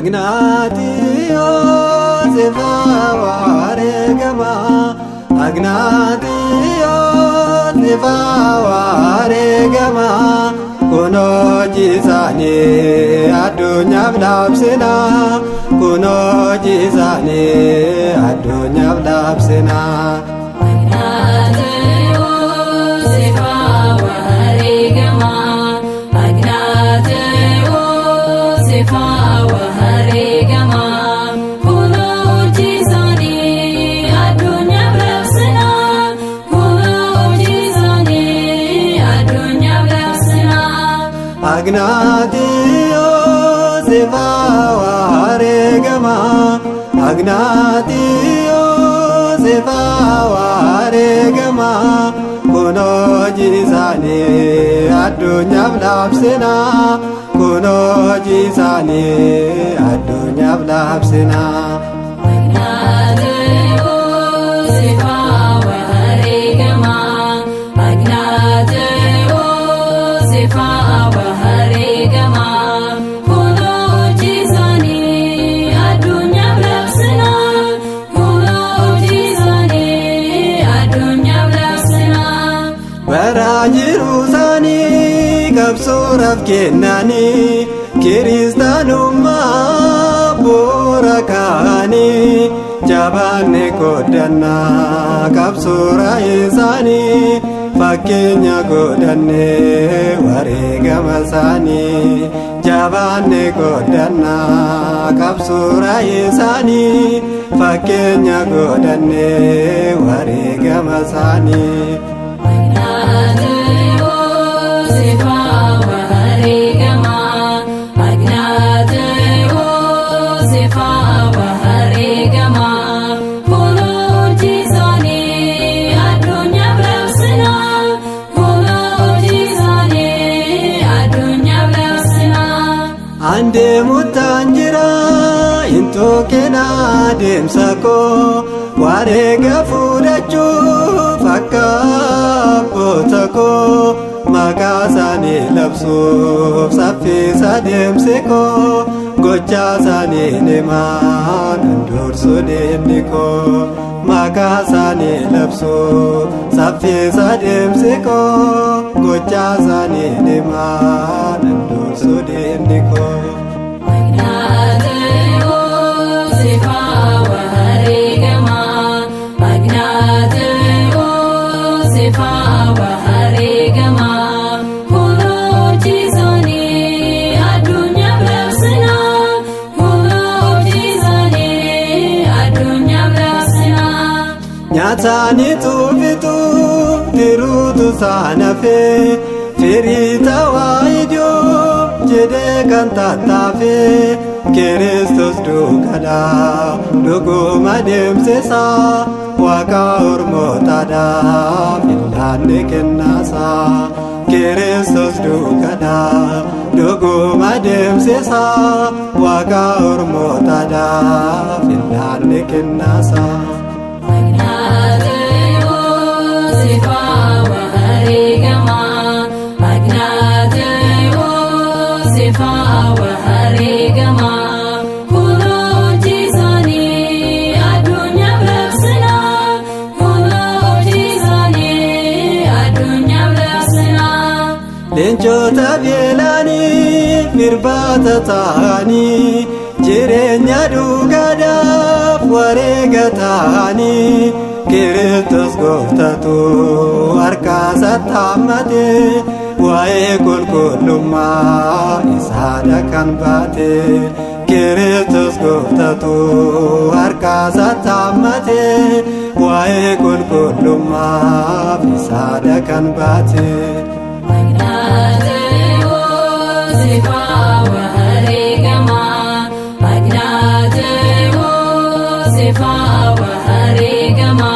Agnatiyos ifawaregama, Agnatiyos ifawaregama, kuno jisani addunyaaf labsina, kuno jisani addunyaaf labsina. Agnatiyos ifawaregama, Agnatiyos ifawaregama, kuno jisani addunyaaf labsina, kuno jisani addunyaaf labsina. Jirusani kabsuraf kennani, kiristaanumma burakani, jabaanne godhanna kabsura isaani, fakkeenya godhanne wareegama isaani, jabaanne godhanna kabsura isaani, fakkeenya godhanne wareegama isaani. Ande mutanjira into kena demsako, wareega fudhachuuf akka abbootakko, maqaa isaanii labsuuf saffisa deemsiko, gochaa isaanii himaan dursu deemniko, maqaa isaanii labsuuf saffisa deemsiko, gochaa isaanii himaan dursu deemniko. Nyaatani tufitu tirutu sanafe, firita waidio jede kan tatafe, Kristus dukada duguma demsesa, waka ormotada filane kennasa, Kristus dukada duguma demsesa, waka ormotada filane kennasa. Leencota beelani firbaata ta'anii, jireenya dhugaadhaaf wareega ta'anii, Kiristoos gooftatu harkaasaatti hammate, waa'ee qulqullummaa isaadha kan baate, Kiristoos gooftatu harkaasaatti hammate, waa'ee qulqullummaa isaadha kan baate. Agnatiyos ifawaregama.